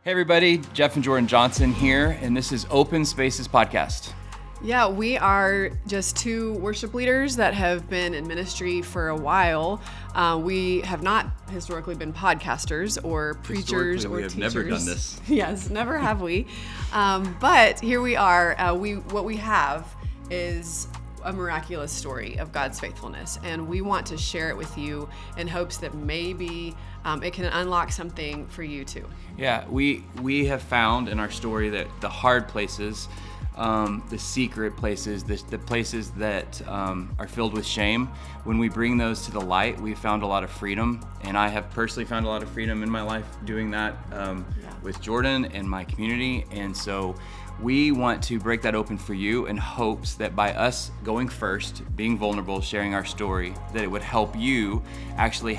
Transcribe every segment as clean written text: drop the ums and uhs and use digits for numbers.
Hey everybody, Jeff and Jourdan Johnson here, and this is Open Spaces Podcast. Yeah, we are just two worship leaders that have been in ministry for a while. We have not historically been podcasters or preachers or teachers. We have never done this. Yes, never have we. But here we are. What we have is a miraculous story of God's faithfulness, and we want to share it with you in hopes that maybe it can unlock something for you too. Yeah, we have found in our story that the hard places, the secret places, the places that are filled with shame, when we bring those to the light, we found a lot of freedom. And I have personally found a lot of freedom in my life doing that with Jourdan and my community. And so we want to break that open for you in hopes that by us going first, being vulnerable, sharing our story, that it would help you actually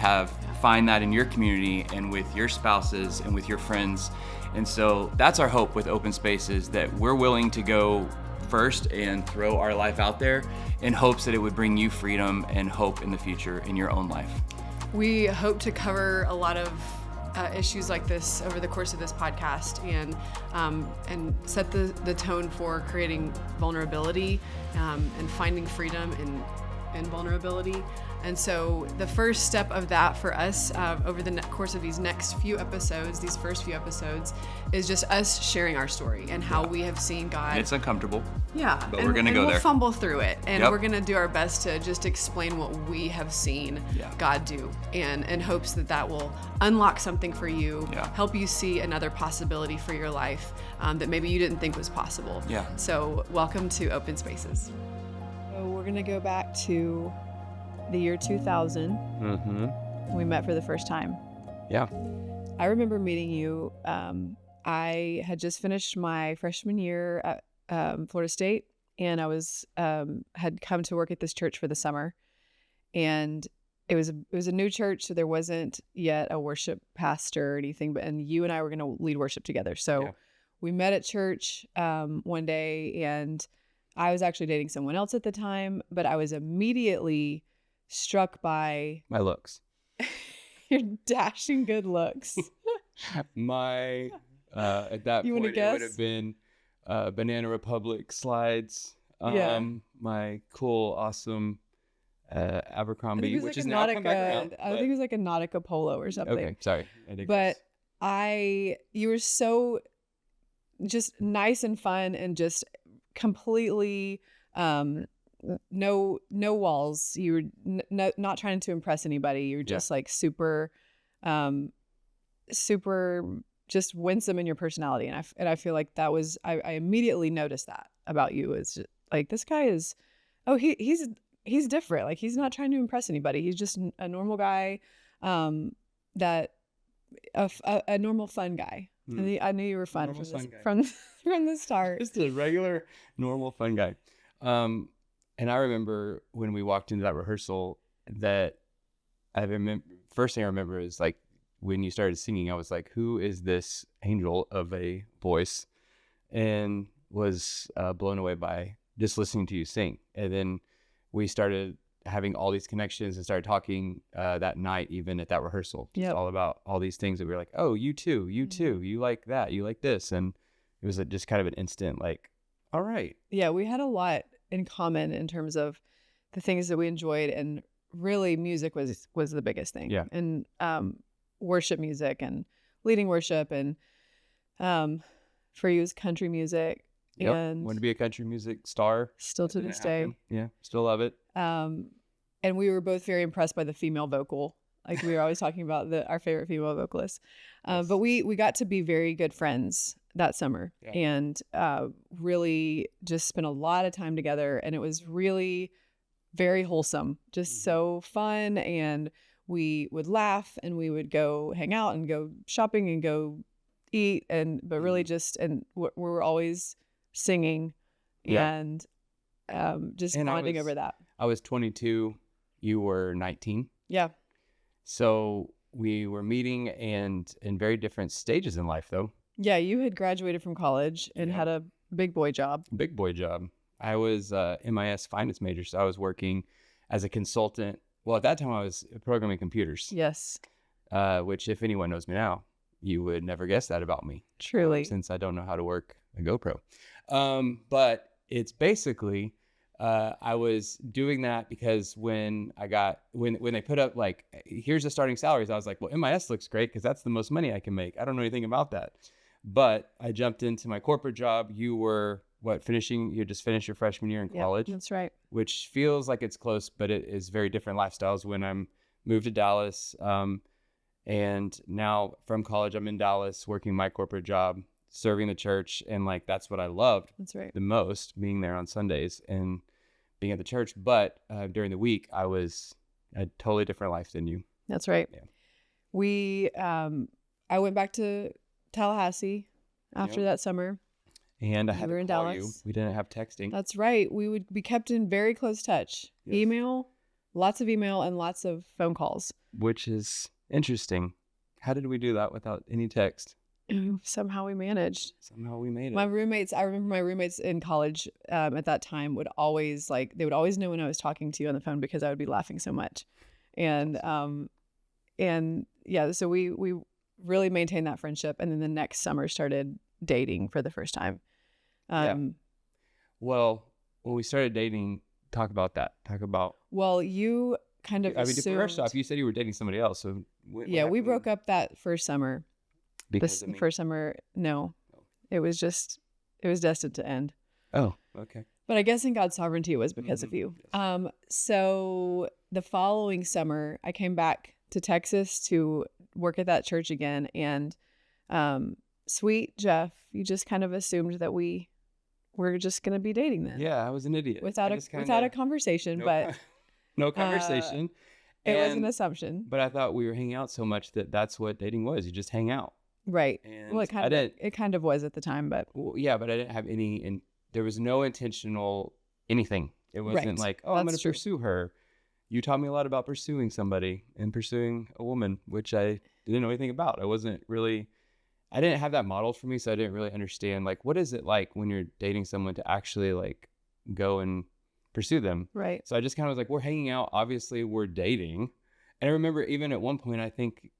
find that in your community and with your spouses and with your friends. And so that's our hope with Open Spaces, that we're willing to go first and throw our life out there in hopes that it would bring you freedom and hope in the future in your own life. We hope to cover a lot of issues like this over the course of this podcast and set the tone for creating vulnerability and finding freedom in vulnerability. And so the first step of that for us over the course of these first few episodes, is just us sharing our story and how we have seen God. And it's uncomfortable. Yeah. But we're going to go there. We'll fumble through it, and we're going to do our best to just explain what we have seen God do, and in hopes that will unlock something for you, help you see another possibility for your life that maybe you didn't think was possible. Yeah. So welcome to Open Spaces. So we're going to go back to the year 2000. Mm-hmm. We met for the first time. Yeah. I remember meeting you. I had just finished my freshman year at Florida State, and I was had come to work at this church for the summer, and it was a new church, so there wasn't yet a worship pastor or anything. And you and I were going to lead worship together. So we met at church one day, and I was actually dating someone else at the time, but I was immediately struck by my looks. Your dashing good looks. My at that you point it would have been Banana Republic slides. My cool, awesome Abercrombie, which is now come back around. I think it was like a Nautica polo or something. Okay, sorry. But you were so just nice and fun, and just completely no walls. You were not trying to impress anybody. You were just like super just winsome in your personality. And I feel like that was, I immediately noticed that about you. Is like, this guy is, he's different. Like, he's not trying to impress anybody. He's just a normal guy, that a normal fun guy. And I knew you were fun from the start. Just a regular, normal, fun guy. And I remember when we walked into that rehearsal, that first thing I remember is like when you started singing, I was like, who is this angel of a voice? And was blown away by just listening to you sing. And then we started having all these connections and started talking that night, even at that rehearsal. Just all about all these things that we were like, oh, you too, you like that, you like this. And it was just kind of an instant like, all right. Yeah, we had a lot in common in terms of the things that we enjoyed, and really music was the biggest thing. Yeah. And worship music and leading worship, and for you, it was country music. Yep. And wanted to be a country music star. Still to this day. Yeah, still love it. And we were both very impressed by the female vocal. Like, we were always talking about our favorite female vocalists. But we got to be very good friends that summer, and really just spent a lot of time together. And it was really very wholesome, just so fun. And we would laugh, and we would go hang out and go shopping and go eat, but really we were always singing and just bonding over that. I was 22, you were 19. Yeah. So we were meeting, and in very different stages in life, though. Yeah, you had graduated from college and had a big boy job. I was MIS finance major, so I was working as a consultant. Well, at that time, I was programming computers. Yes. Which, if anyone knows me now, you would never guess that about me. Truly. Since I don't know how to work a GoPro. But it's basically, I was doing that because when they put up like, here's the starting salaries, I was like, well, MIS looks great because that's the most money I can make. I don't know anything about that. But I jumped into my corporate job. You were you just finished your freshman year in college. That's right. Which feels like it's close, but it is very different lifestyles. When I'm moved to Dallas, and now from college, I'm in Dallas working my corporate job, serving the church. And like, that's what I loved the most, being there on Sundays and being at the church. But during the week, I was a totally different life than you. That's right. Yeah. I went back to Tallahassee after that summer. And I had to in call Dallas. you. We didn't have texting. That's right. We would be kept in very close touch. Yes. Email, lots of email and lots of phone calls. Which is interesting. How did we do that without any text? Somehow we managed. Somehow we made it. I remember my roommates in college at that time would always they would always know when I was talking to you on the phone because I would be laughing so much. And yeah, so we really maintained that friendship. And then the next summer started dating for the first time. Well, when we started dating, talk about that. Well, you kind of assumed... first off, you said you were dating somebody else. So we broke up that first summer. Because of me? First summer, no. It was destined to end. Oh, okay. But I guess in God's sovereignty, it was because of you. Yes. So the following summer, I came back to Texas to work at that church again. And sweet Jeff, you just kind of assumed that we were just going to be dating then. Yeah, I was an idiot. Without a conversation, but... No conversation. It was an assumption. But I thought we were hanging out so much that that's what dating was. You just hang out. Right. And well, it kind of was at the time, but... Well, yeah, but I didn't have and there was no intentional anything. It wasn't like, oh, I'm going to pursue her. You taught me a lot about pursuing somebody and pursuing a woman, which I didn't know anything about. I didn't have that modeled for me, so I didn't really understand, like, what is it like when you're dating someone to actually, like, go and pursue them? Right. So I just kind of was like, we're hanging out. Obviously, we're dating. And I remember even at one point, I think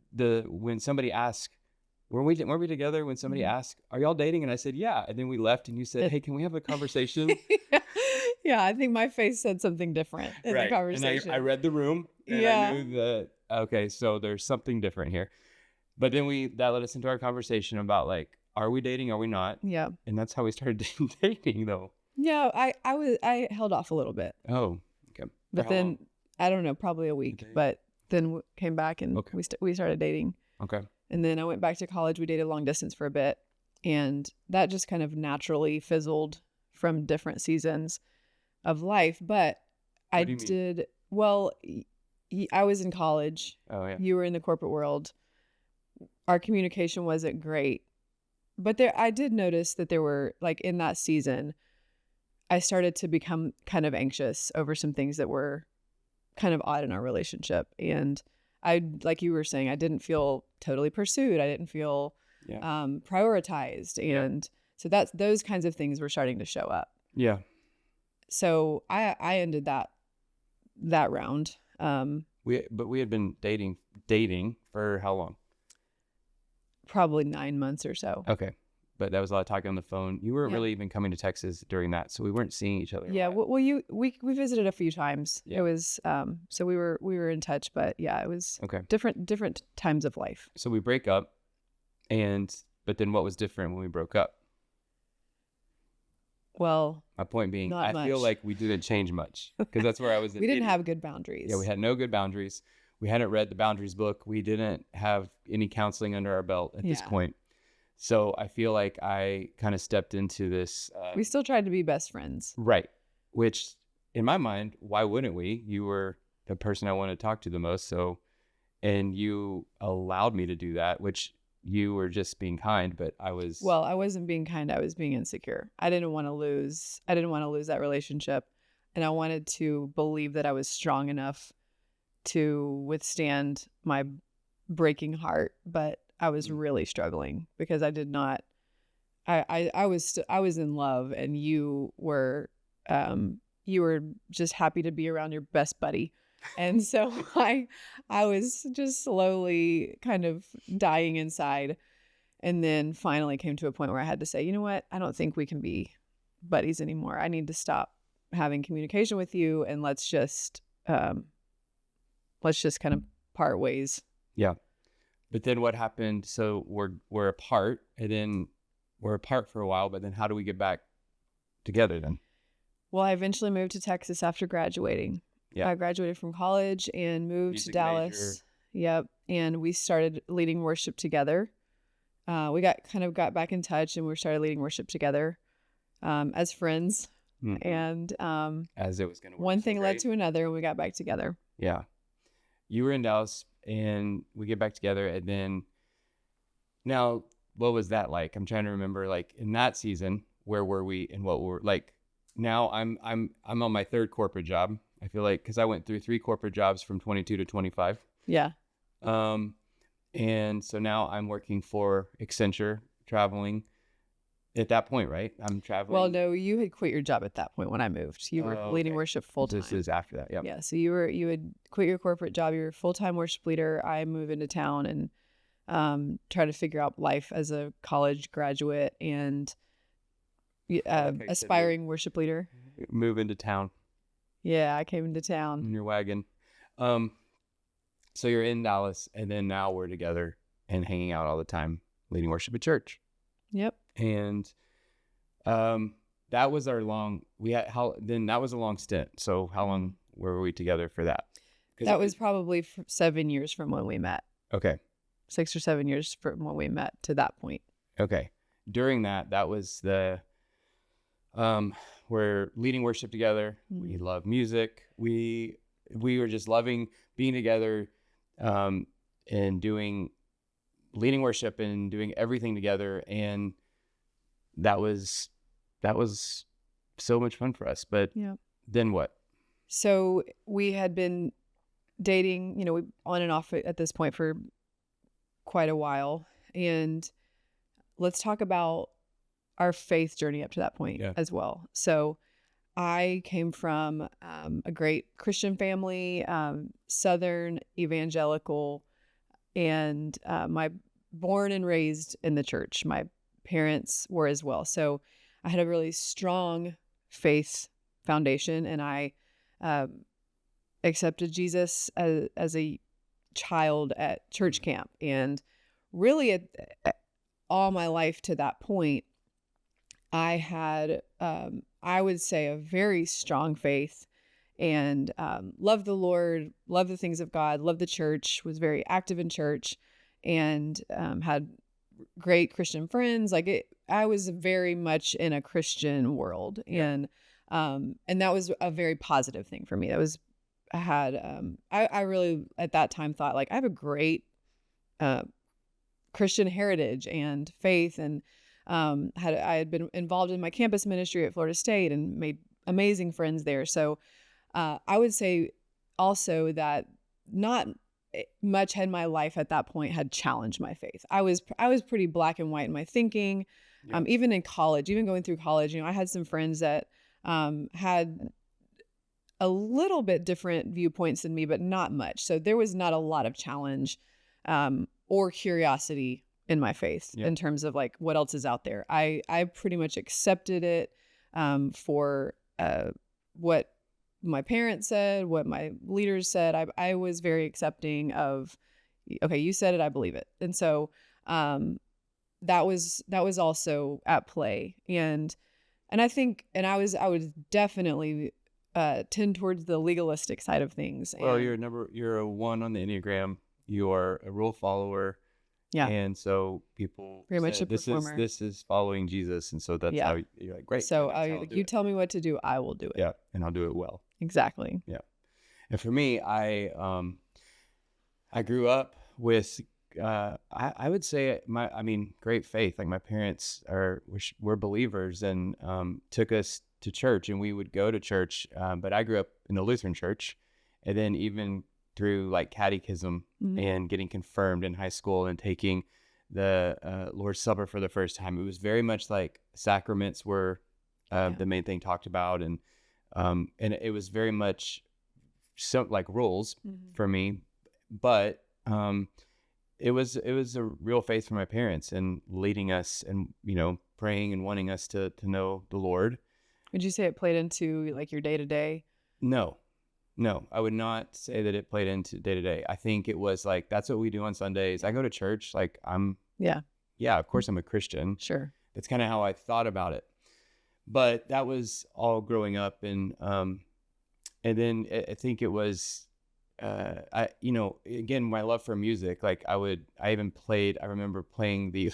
when somebody asked, weren't we together when somebody asked, are y'all dating? And I said, yeah. And then we left and you said, hey, can we have a conversation? Yeah, I think my face said something different in the conversation. And I read the room and I knew that, okay, so there's something different here. But then that led us into our conversation about, like, are we dating? Are we not? Yeah. And that's how we started dating, though. Yeah, I held off a little bit. Oh, okay. But then, I don't know, probably a week. But then came back and we started dating. Okay. And then I went back to college. We dated long distance for a bit. And that just kind of naturally fizzled from different seasons of life. But I did, well, I was in college. Oh, yeah. You were in the corporate world. Our communication wasn't great. But I did notice that there were, like, in that season, I started to become kind of anxious over some things that were kind of odd in our relationship. And like you were saying, I didn't feel totally pursued. I didn't feel prioritized. And so those kinds of things were starting to show up. Yeah. So I ended that round. We had been dating for how long? Probably 9 months or so. Okay. But that was a lot of talking on the phone. You weren't really even coming to Texas during that, so we weren't seeing each other. Yeah, well, we visited a few times. Yeah. It was so we were in touch, but yeah, it was different times of life. So we break up, but then what was different when we broke up? Well, my point being, I feel like we didn't change much because that's where I was. We didn't have good boundaries. Yeah, we had no good boundaries. We hadn't read the boundaries book. We didn't have any counseling under our belt at this point. So I feel like I kind of stepped into this. We still tried to be best friends. Right. Which in my mind, why wouldn't we? You were the person I wanted to talk to the most. So, and you allowed me to do that, which you were just being kind, but I wasn't being kind. I was being insecure. I didn't want to lose that relationship. And I wanted to believe that I was strong enough to withstand my breaking heart, but I was really struggling because I did not. I was in love, and you were just happy to be around your best buddy. And so I was just slowly kind of dying inside, and then finally came to a point where I had to say, you know what? I don't think we can be buddies anymore. I need to stop having communication with you, and let's just kind of part ways. Yeah. But then what happened? So we're apart, and then we're apart for a while, but then how do we get back together then? Well, I eventually moved to Texas after graduating. Yeah. I graduated from college and moved to Music Dallas. Yep. And we started leading worship together. We got back in touch, and we started leading worship together as friends. Mm-hmm. And as it was going to work. One thing led to another, and we got back together. Yeah. You were in Dallas, and we get back together, and then now what was that like? I'm trying to remember, like, in that season, where were we and what were like? Now I'm on my third corporate job. I feel like, because I went through 3 corporate jobs from 22 to 25. Yeah. And so now I'm working for Accenture, traveling. At that point, right? I'm traveling. Well, no, you had quit your job at that point when I moved. You were leading worship full time. This is after that. Yeah. So you had quit your corporate job. You were a full-time worship leader. I moved into town and try to figure out life as a college graduate and aspiring worship leader. Move into town. Yeah, I came into town in your wagon. So you're in Dallas, and then now we're together and hanging out all the time, leading worship at church. Yep. And that was our that was a long stint. So how long were we together for that? That was probably 7 years from when we met. Okay. 6 or 7 years from when we met to that point. Okay. During that was the we're leading worship together. Mm-hmm. We love music. We were just loving being together, and leading worship and doing everything together. And that was so much fun for us. But then what? So we had been dating, we on and off at this point for quite a while. And let's talk about our faith journey up to that point as well. So I came from a great Christian family, Southern evangelical, and my born and raised in the church. My parents were as well. So I had a really strong faith foundation, and I accepted Jesus as a child at church camp. And really at all my life to that point, I had, I would say, a very strong faith, and loved the Lord, loved the things of God, loved the church, was very active in church, and had great Christian friends. I was very much in a Christian world, and that was a very positive thing for me. I really at that time thought, like, I have a great Christian heritage and faith, and I had been involved in my campus ministry at Florida State and made amazing friends there. So I would say also that not much had my life at that point had challenged my faith. I was pretty black and white in my thinking. Even in college, even going through college, I had some friends that had a little bit different viewpoints than me, but not much. So there was not a lot of challenge or curiosity in my faith in terms of like what else is out there. I pretty much accepted it for what my parents said, what my leaders said. I was very accepting of, okay, you said it, I believe it. And so that was also at play. And I think, and I would definitely tend towards the legalistic side of things. Well, you're a 1 on the Enneagram. You are a rule follower. Yeah. And so people very much a performer. This is following Jesus. And so that's how you're like, great. So you tell me what to do, I will do it. Yeah. And I'll do it well. Exactly. Yeah. And for me, I grew up with, I would say great faith. Like my parents were believers and took us to church, and we would go to church. But I grew up in the Lutheran church, and then even through like catechism and getting confirmed in high school and taking the Lord's Supper for the first time. It was very much like sacraments were the main thing talked about, and it was very much some like rules Mm-hmm. for me, but it was a real faith from my parents and leading us and, you know, praying and wanting us to know the Lord. Would you say it played into like your day to day? No, no, I would not say that it played into day to day. I think it was like, that's what we do on Sundays. I go to church. Like yeah, of course I'm a Christian. Sure. That's kind of how I thought about it. But that was all growing up. And then I think it was, you know, again, my love for music, like I remember playing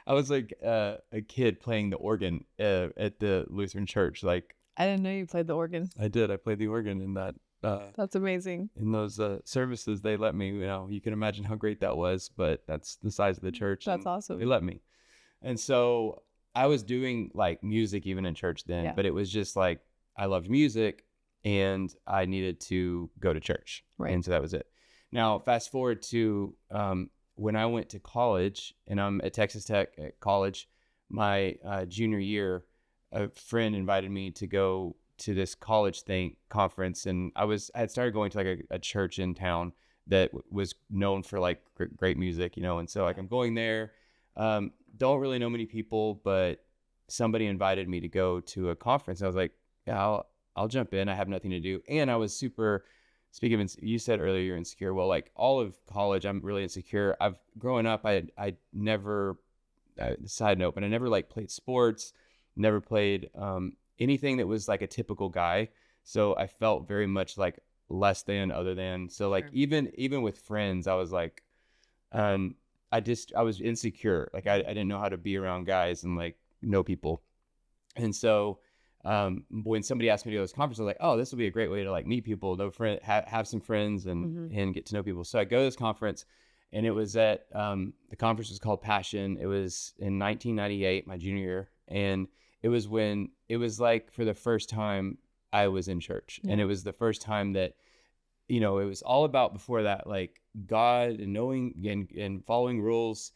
I was like a kid playing the organ at the Lutheran church. Like, I didn't know you played the organ. I did. I played the organ in that. That's amazing. In those services, they let me. You know, you can imagine how great that was. But that's the size of the church. That's awesome. They let me, and so I was doing like music even in church then. Yeah. But it was just like I loved music, and I needed to go to church, Right. and so that was it. Now, fast forward to when I went to college, and I'm at Texas Tech at college, my junior year. A friend invited me to go to this college conference, and I had started going to like a church in town that was known for like great music, you know. And so like I'm going there, don't really know many people, but somebody invited me to go to a conference. I was like, yeah, I'll jump in. I have nothing to do, and I was super. Speaking of, you said earlier you're insecure. Well, like all of college, I'm really insecure. Growing up, I never. Side note, but I never like played sports. Never played anything that was like a typical guy. So I felt very much like less than, other than. So like Sure. even with friends, I was like, I was insecure. Like I didn't know how to be around guys and like know people. And so when somebody asked me to go to this conference, I was like, oh, this will be a great way to like meet people, know friend, have some friends and get to know people. So I go to this conference. And it was the conference was called Passion. It was in 1998, my junior year. And it was like for the first time I was in church. Yeah. And it was the first time that, you know, it was all about before that, like God and knowing and following rules.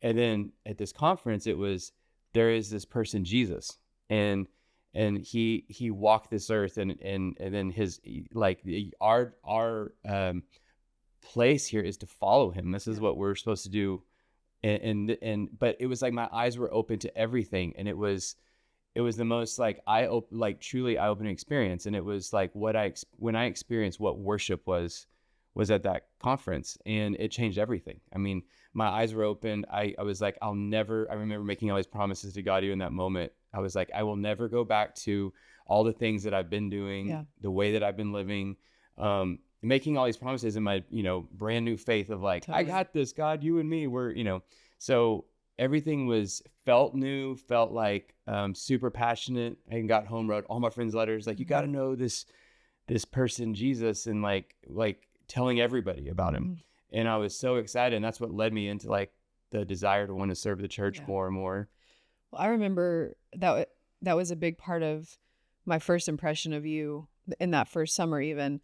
And then at this conference, it was, there is this person, Jesus. And he walked this earth and then his, like our place here is to follow him. This is what we're supposed to do. But it was like my eyes were open to everything, and it was the most like truly eye-opening experience. And it was like when I experienced what worship was at that conference, and it changed everything. I mean, my eyes were open. I was like, I remember making all these promises to God in that moment. I was like, I will never go back to all the things that I've been doing, the way that I've been living, making all these promises in my, you know, brand new faith of like, totally. I got this, God, you and me were, you know, so everything felt new, felt like super passionate. I got home, wrote all my friends letters, like, you got to know this person, Jesus, and like telling everybody about him. And I was so excited. And that's what led me into like the desire to want to serve the church more and more. Well, I remember that was a big part of my first impression of you in that first summer. Even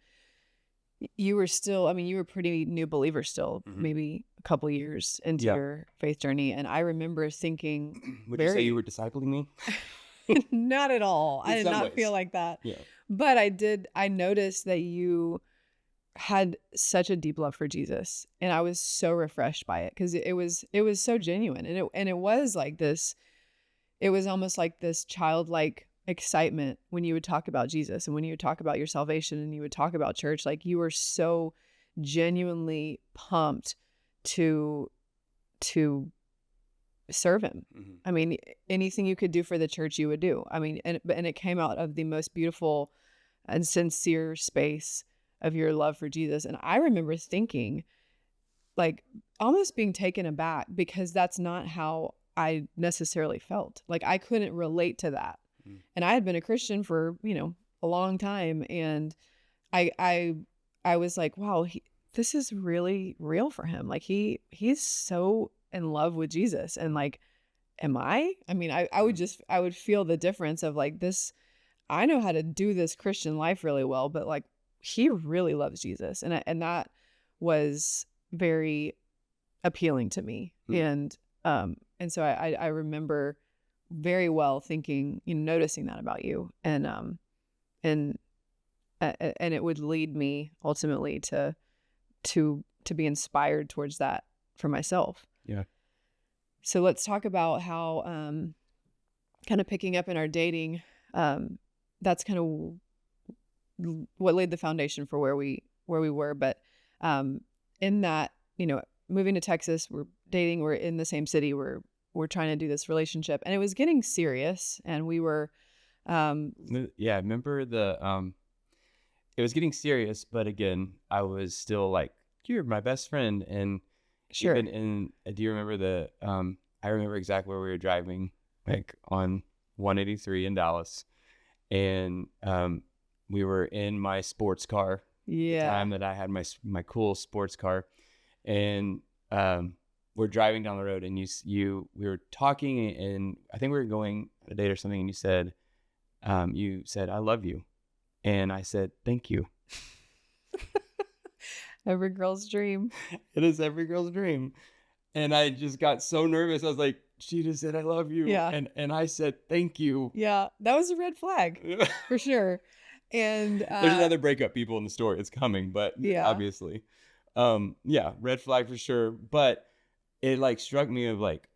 you were still, I mean, you were a pretty new believer still, maybe a couple years into your faith journey. And I remember thinking, would you say you were discipling me? Not at all. I did not ways. Feel like that. Yeah. But I noticed that you had such a deep love for Jesus, and I was so refreshed by it because it was so genuine, and it was like this. It was almost like this childlike excitement when you would talk about Jesus and when you would talk about your salvation and you would talk about church. Like you were so genuinely pumped to serve him. I mean, anything you could do for the church, you would do. I mean, and it came out of the most beautiful and sincere space of your love for Jesus. And I remember thinking, like, almost being taken aback because that's not how I necessarily felt. Like I couldn't relate to that. And I had been a Christian for, you know, a long time. And I was like, wow, this is really real for him. Like he's so in love with Jesus. And like, am I? I mean, I would feel the difference of like this. I know how to do this Christian life really well, but like he really loves Jesus. And that was very appealing to me. And so I remember very well thinking, you know, noticing that about you. And and it would lead me ultimately to be inspired towards that for myself. Yeah. So let's talk about how kind of picking up in our dating, that's kind of what laid the foundation for where we were. But in that, moving to Texas, we're dating, we're in the same city, we're trying to do this relationship, and it was getting serious, and we were Yeah, I remember it was getting serious, but again, I was still like, you're my best friend. And sure. do you remember I remember exactly where we were driving, like on 183 in Dallas. And we were in my sports car. Yeah. The time that I had my cool sports car. And we're driving down the road, and we were talking, and I think we were going on a date or something, and you said, I love you. And I said, thank you. Every girl's dream. It is every girl's dream. And I just got so nervous. I was like, she just said, I love you. Yeah. And I said, thank you. Yeah. That was a red flag for sure. And there's another breakup, people, in the story. It's coming, but yeah. Obviously. Yeah, red flag for sure. But it like struck me of like,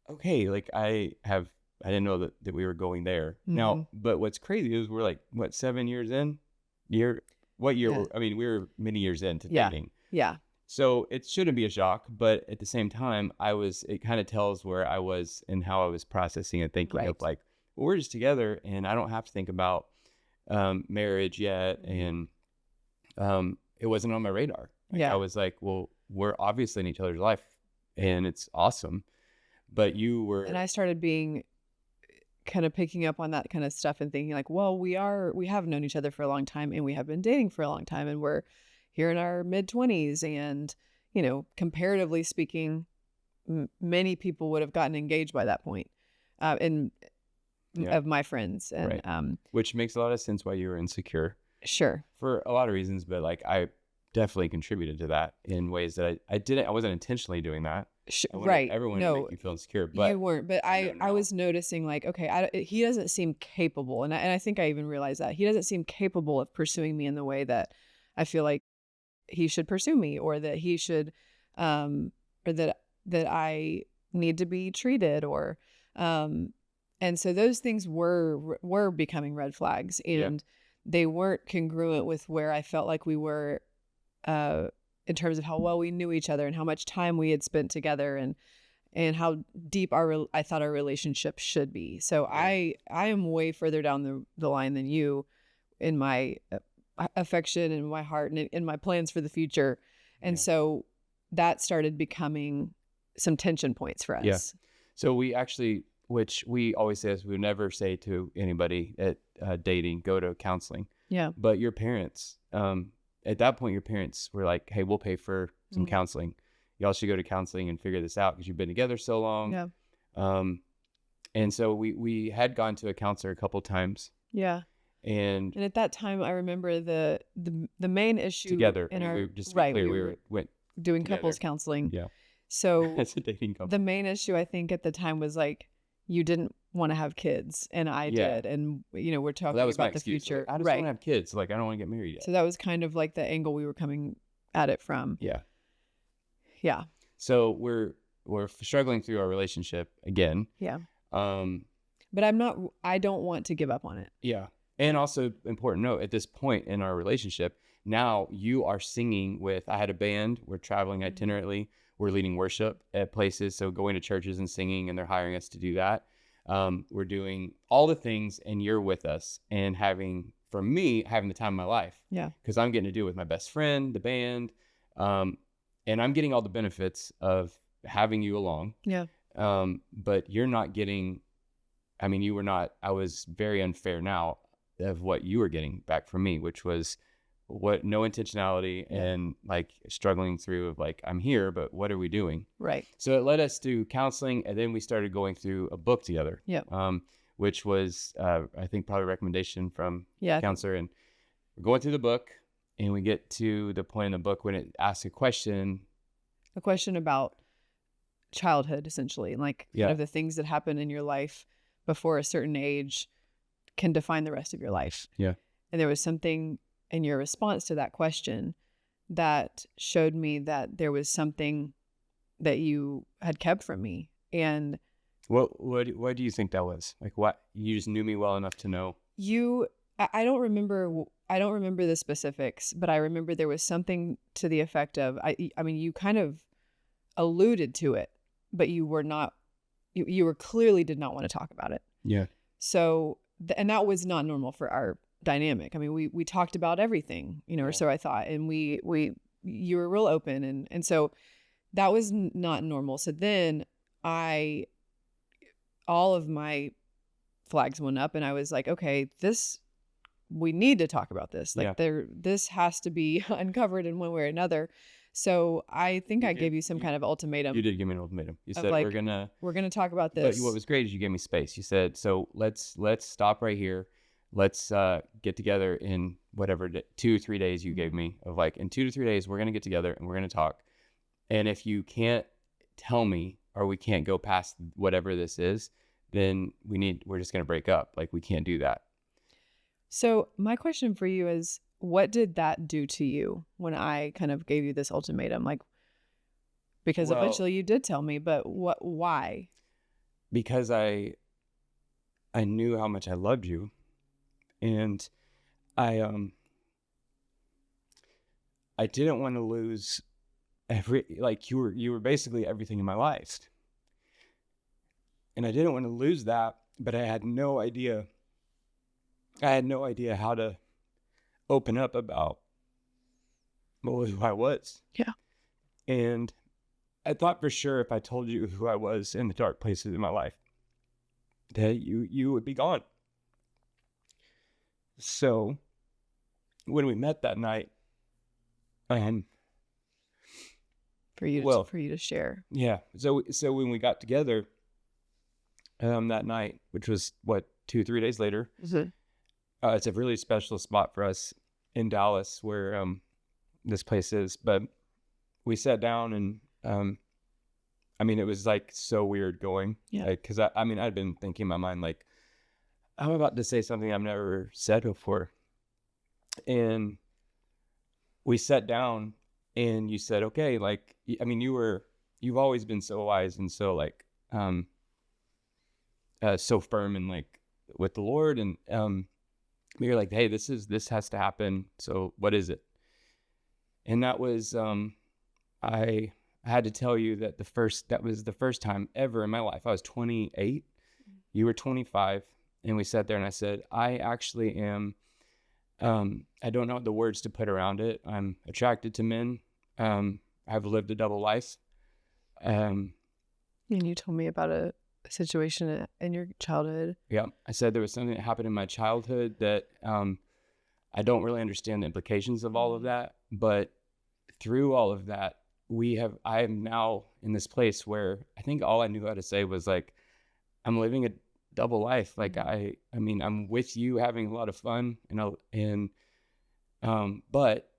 okay, like I didn't know that we were going there. Mm-hmm. Now, but what's crazy is we're like, what, 7 years in? What year? Yeah. I mean, we were many years into Yeah. dating. Yeah. So it shouldn't be a shock, but at the same time, it kind of tells where I was and how I was processing and thinking Right. of like, well, we're just together, and I don't have to think about marriage yet. And it wasn't on my radar. Like, Yeah. I was like, well, we're obviously in each other's life, and it's awesome. But you were, and I started being kind of picking up on that kind of stuff and thinking like, well, we have known each other for a long time, and we have been dating for a long time, and we're here in our mid-20s, and comparatively speaking, many people would have gotten engaged by that point, of my friends, and right. Which makes a lot of sense why you were insecure. Sure. For a lot of reasons, but like I definitely contributed to that in ways that I wasn't intentionally doing that. Right. Everyone no, would make you feel insecure, but you weren't. But I was noticing like, okay, he doesn't seem capable, and I think I even realized that he doesn't seem capable of pursuing me in the way that I feel like he should pursue me, or that he should, or that I need to be treated, or, and so those things were becoming red flags, and they weren't congruent with where I felt like we were, in terms of how well we knew each other and how much time we had spent together, and how deep I thought our relationship should be. So I am way further down the line than you in my affection and my heart and in my plans for the future. And so that started becoming some tension points for us. Yeah. So we actually, which we always say is we would never say to anybody at dating, go to counseling. Yeah. But your parents, at that point, your parents were like, hey, we'll pay for some counseling. Y'all should go to counseling and figure this out because you've been together so long. Yeah. And so we had gone to a counselor a couple times. Yeah. And at that time, I remember the main issue together. In our, we were, just to be right, clear, we went doing together. couples counseling. Yeah. So as a dating couple. The main issue I think at the time was like, you didn't want to have kids, and I did, and we're talking about the future. Like, I just want to have kids. Like, I don't want to get married yet. So that was kind of like the angle we were coming at it from. Yeah. Yeah. So we're struggling through our relationship again. Yeah. But I don't want to give up on it. Yeah. And also, important note, at this point in our relationship, now you are singing with, I had a band, we're traveling itinerantly, we're leading worship at places, so going to churches and singing, and they're hiring us to do that. We're doing all the things, and you're with us, and having the time of my life. Yeah. Because I'm getting to do it with my best friend, the band, and I'm getting all the benefits of having you along. Yeah. But you're not getting, you were not, I was very unfair now of what you were getting back from me, which was no intentionality and like struggling through of like, I'm here, but what are we doing? Right. So it led us to counseling, and then we started going through a book together. Yeah. Which was, I think, probably a recommendation from counselor. And we're going through the book, and we get to the point in the book when it asks a question about childhood, essentially, and like kind of the things that happen in your life before a certain age can define the rest of your life. Yeah. And there was something and your response to that question that showed me that there was something that you had kept from me. And what do you think that was? Like, what, you just knew me well enough to know? I don't remember the specifics, but I remember there was something to the effect of, I mean, you kind of alluded to it, but you were not, you were clearly did not want to talk about it. Yeah. So, and that was not normal for our dynamic. I mean, we talked about everything, or so I thought, and you were real open. And so that was not normal. So then all of my flags went up and I was like, okay, we need to talk about this. Like this has to be uncovered in one way or another. So I think I gave you some kind of ultimatum. You did give me an ultimatum. You said, like, we're gonna talk about this. But what was great is you gave me space. You said, so let's stop right here. Let's get together in whatever 2 or 3 days you gave me, of like, in 2 to 3 days, we're gonna get together and we're gonna talk. And if you can't tell me, or we can't go past whatever this is, then we're just gonna break up. Like, we can't do that. So my question for you is, what did that do to you when I kind of gave you this ultimatum? Like, because eventually you did tell me, but why? Because I knew how much I loved you, and I didn't want to lose you were basically everything in my life. And I didn't want to lose that, but I had no idea how to open up about who I was. Yeah. And I thought for sure if I told you who I was in the dark places in my life, that you would be gone. So when we met that night, and for you to share. Yeah. So when we got together that night, which was 2-3 days later, it's a really special spot for us in Dallas where this place is. But we sat down and I mean, it was like so weird going. Yeah. Because I'd been thinking in my mind, like, I'm about to say something I've never said before. And we sat down and you said, okay, like, I mean, you've always been so wise and so like, so firm and like with the Lord. And you're like, hey, this has to happen. So what is it? And that was, I had to tell you that that was the first time ever in my life. I was 28, you were 25. And we sat there and I said, I actually am, I don't know the words to put around it. I'm attracted to men. I've lived a double life. And you told me about a situation in your childhood. Yeah. I said there was something that happened in my childhood that I don't really understand the implications of all of that. But through all of that, I am now in this place where I think all I knew how to say was like, I'm living a double life. Like I mean, I'm with you having a lot of fun but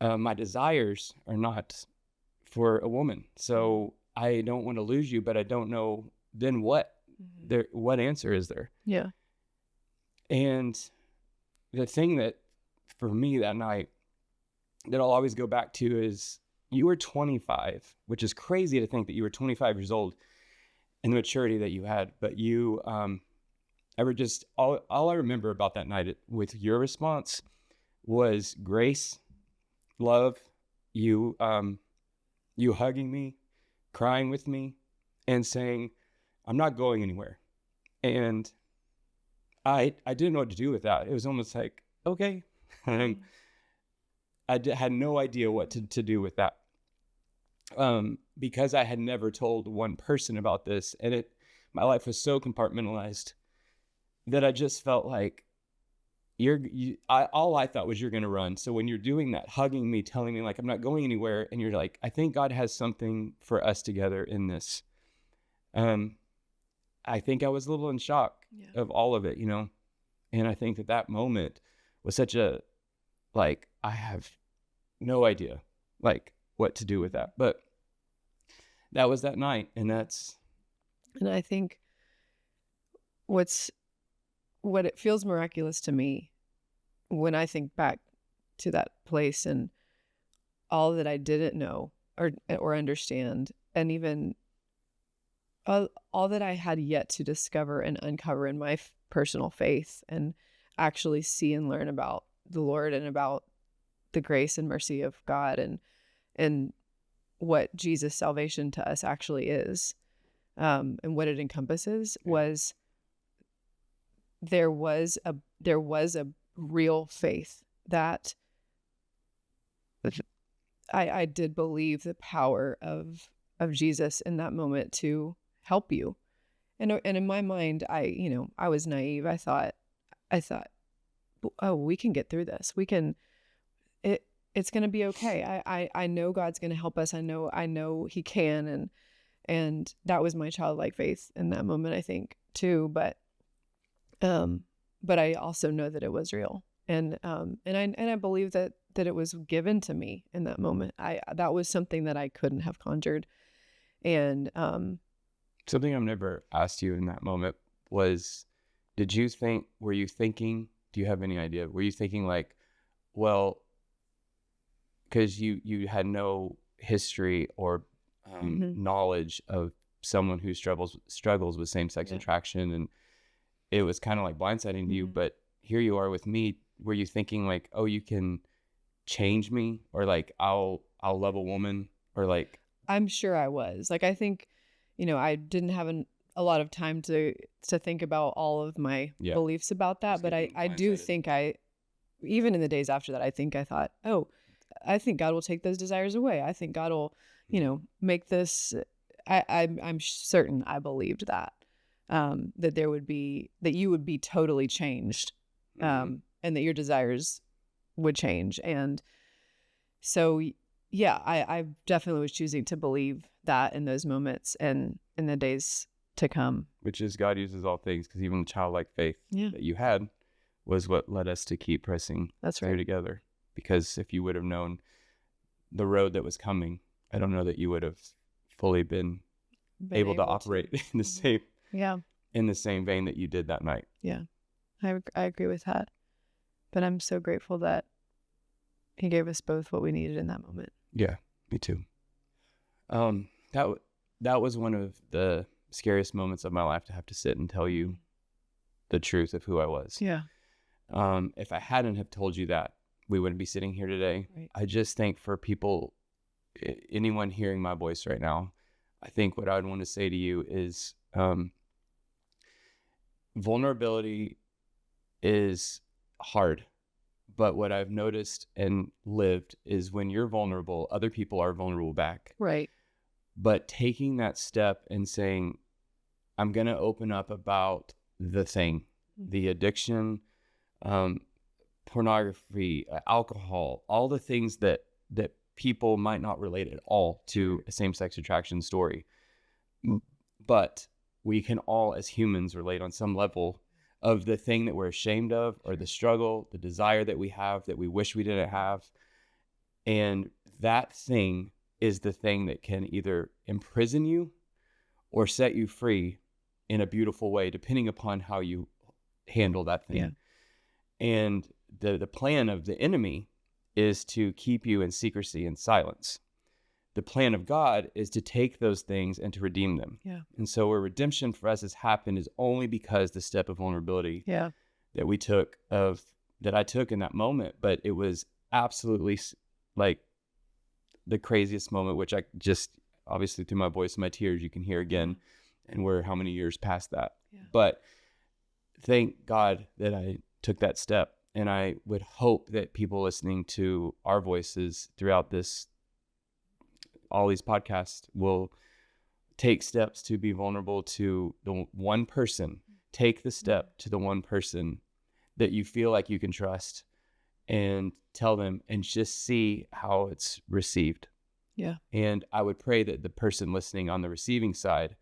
my desires are not for a woman. So I don't want to lose you, but I don't know then what what answer is there? Yeah. And the thing that for me that night that I'll always go back to is you were 25, which is crazy to think that you were 25 years old and the maturity that you had, but you all I remember about that night with your response was grace, love, you hugging me, crying with me, and saying, I'm not going anywhere. And I didn't know what to do with that. It was almost like, okay. I had no idea what to do with that. Because I had never told one person about this, and my life was so compartmentalized that I just felt like all I thought was you're going to run. So when you're doing that, hugging me, telling me like, I'm not going anywhere. And you're like, I think God has something for us together in this. I think I was a little in shock of all of it, and I think that moment was such a, like, I have no idea like what to do with that, but that was that night. And I think what it feels miraculous to me when I think back to that place, and all that I didn't know or understand, and even all that I had yet to discover and uncover in my personal faith, and actually see and learn about the Lord and about the grace and mercy of God, and what Jesus' salvation to us actually is, and what it encompasses, was there was a real faith that I did believe the power of Jesus in that moment to help you. And in my mind, I was naive. I thought, oh, we can get through this. It's going to be okay. I know God's going to help us. I know he can. And that was my childlike faith in that moment, I think, too. But I also know that it was real. And I believe that it was given to me in that moment. That was something that I couldn't have conjured. And something I've never asked you in that moment was, were you thinking, do you have any idea? Were you thinking like, well, because you had no history or knowledge of someone who struggles with same-sex attraction, and it was kind of like blindsiding to you, but here you are with me. Were you thinking like, oh, you can change me, or like I'll love a woman, or like? I'm sure I was. Like, I think, I didn't have a lot of time to think about all of my beliefs about that, but I do think even in the days after that, I thought, oh, I think God will take those desires away. I think God will, make this. I'm certain I believed that, that you would be totally changed, and that your desires would change. And so, yeah, I definitely was choosing to believe that in those moments and in the days to come. Which is, God uses all things, because even the childlike faith that you had was what led us to keep pressing through together. Because if you would have known the road that was coming, I don't know that you would have fully been able to operate in the same in the same vein that you did that night. Yeah, I agree with that. But I'm so grateful that he gave us both what we needed in that moment. Yeah, me too. That was one of the scariest moments of my life, to have to sit and tell you the truth of who I was. Yeah. If I hadn't have told you that, we wouldn't be sitting here today. Right. I just think for people, anyone hearing my voice right now, I think what I would want to say to you is, vulnerability is hard. But what I've noticed and lived is, when you're vulnerable, other people are vulnerable back. Right. But taking that step and saying, I'm going to open up about the thing, the addiction, pornography, alcohol, all the things that people might not relate at all to a same-sex attraction story. But we can all, as humans, relate on some level of the thing that we're ashamed of, or the struggle, the desire that we have that we wish we didn't have. And that thing is the thing that can either imprison you or set you free in a beautiful way, depending upon how you handle that thing. Yeah. And the plan of the enemy is to keep you in secrecy and silence. The plan of God is to take those things and to redeem them. Yeah. And so where redemption for us has happened is only because the step of vulnerability that I took in that moment. But it was absolutely like the craziest moment, which I just, obviously through my voice and my tears, you can hear again. And we're how many years past that. Yeah. But thank God that I took that step. And I would hope that people listening to our voices throughout all these podcasts will take steps to be vulnerable to the one person. Take the step to the one person that you feel like you can trust, and tell them, and just see how it's received. Yeah. And I would pray that the person listening on the receiving side,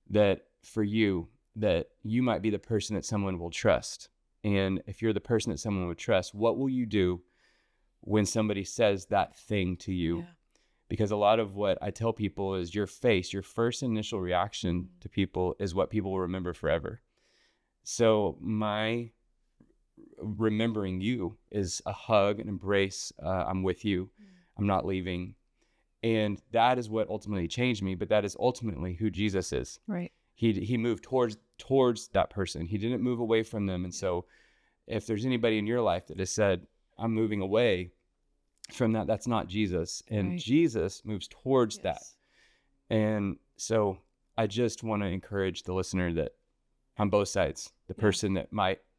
that for you, that you might be the person that someone will trust. And if you're the person that someone would trust, what will you do when somebody says that thing to you? Yeah. Because a lot of what I tell people is, your first initial reaction to people is what people will remember forever. So my remembering you is a hug, an embrace. I'm with you. I'm not leaving. And that is what ultimately changed me. But that is ultimately who Jesus is. Right. He moved towards that person. He didn't move away from them. And so if there's anybody in your life that has said, I'm moving away from that, that's not Jesus. And Jesus moves towards that. And so I just want to encourage the listener that on both sides, the person that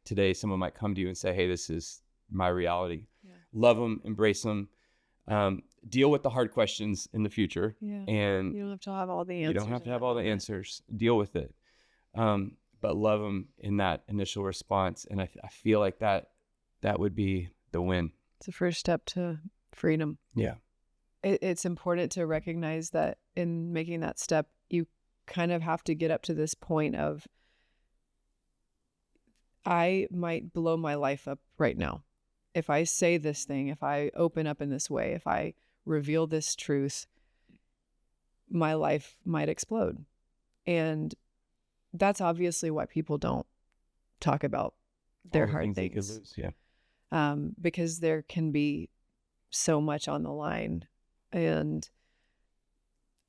today someone might come to you and say, hey, this is my reality. Love them, embrace them, deal with the hard questions in the future. And you don't have to have all the answers. You don't have to have all the answers. Deal with it. But love them in that initial response. And I feel like that would be the win. It's the first step to freedom. Yeah. It's important to recognize that in making that step, you kind of have to get up to this point of, I might blow my life up right now. If I say this thing, if I open up in this way, if I reveal this truth, my life might explode. And that's obviously why people don't talk about their hard things. Because there can be so much on the line. And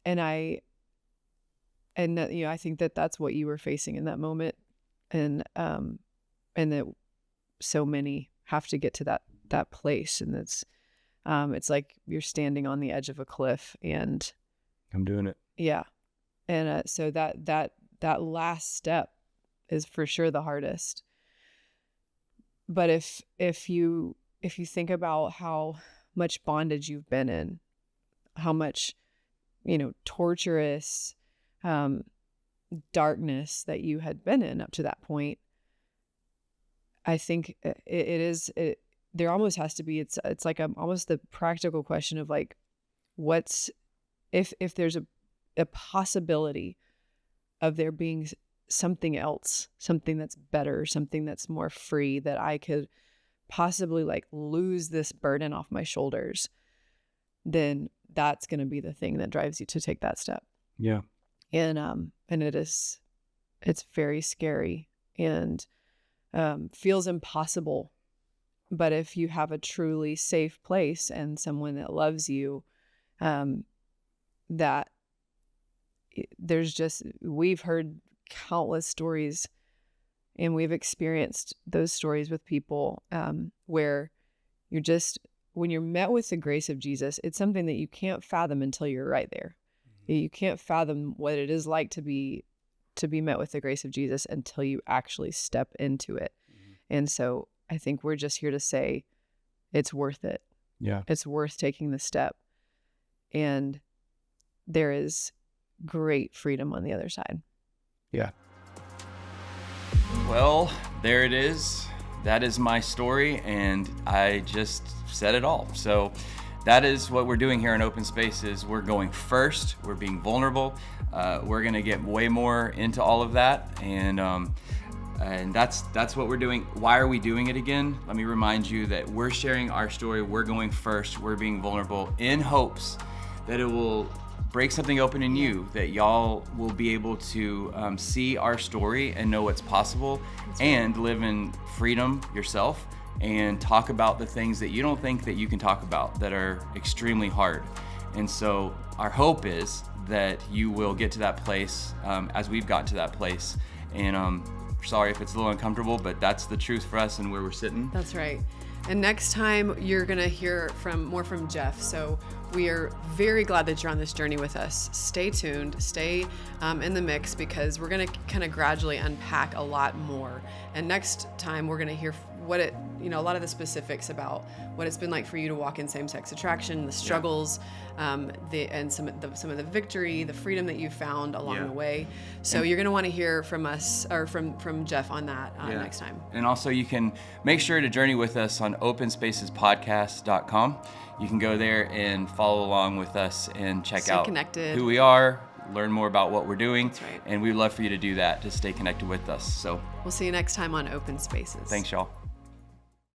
I think that's what you were facing in that moment. And that so many have to get to that place. And it's like you're standing on the edge of a cliff, and I'm doing it. Yeah. And so that last step is for sure the hardest. But if you think about how much bondage you've been in, how much, torturous darkness that you had been in up to that point, I think there almost has to be, it's like almost the practical question of like, what's, if there's a possibility of there being something else, something that's better, something that's more free, that I could possibly like lose this burden off my shoulders, then that's going to be the thing that drives you to take that step. Yeah. And it's very scary and feels impossible. But if you have a truly safe place and someone that loves you, that we've heard countless stories, and we've experienced those stories with people where when you're met with the grace of Jesus, it's something that you can't fathom until you're right there. You can't fathom what it is like to be met with the grace of Jesus until you actually step into it. And so I think we're just here to say it's worth it. Yeah. It's worth taking the step. And there is great freedom on the other side. Yeah. Well, there it is. That is my story, and I just said it all. So that is what we're doing here in Open Spaces. We're going first. We're being vulnerable. We're going to get way more into all of that, and that's what we're doing. Why are we doing it again? Let me remind you that we're sharing our story. We're going first. We're being vulnerable in hopes that it will break something open in you, that y'all will be able to see our story and know what's possible, and live in freedom yourself and talk about the things that you don't think that you can talk about that are extremely hard. And so our hope is that you will get to that place as we've gotten to that place. And sorry if it's a little uncomfortable, but that's the truth for us and where we're sitting. That's right. And next time you're going to hear more from Jeff. So we are very glad that you're on this journey with us. Stay tuned, stay in the mix, because we're going to kind of gradually unpack a lot more. And next time we're going to hear a lot of the specifics about what it's been like for you to walk in same-sex attraction, the struggles, and some of the victory, the freedom that you found along the way. So you're going to want to hear from us, or from Jeff on that next time. And also you can make sure to journey with us on openspacespodcast.com. You can go there and follow along with us and check out who we are, learn more about what we're doing. That's right. And we'd love for you to do that, to stay connected with us. So we'll see you next time on Open Spaces. Thanks, y'all.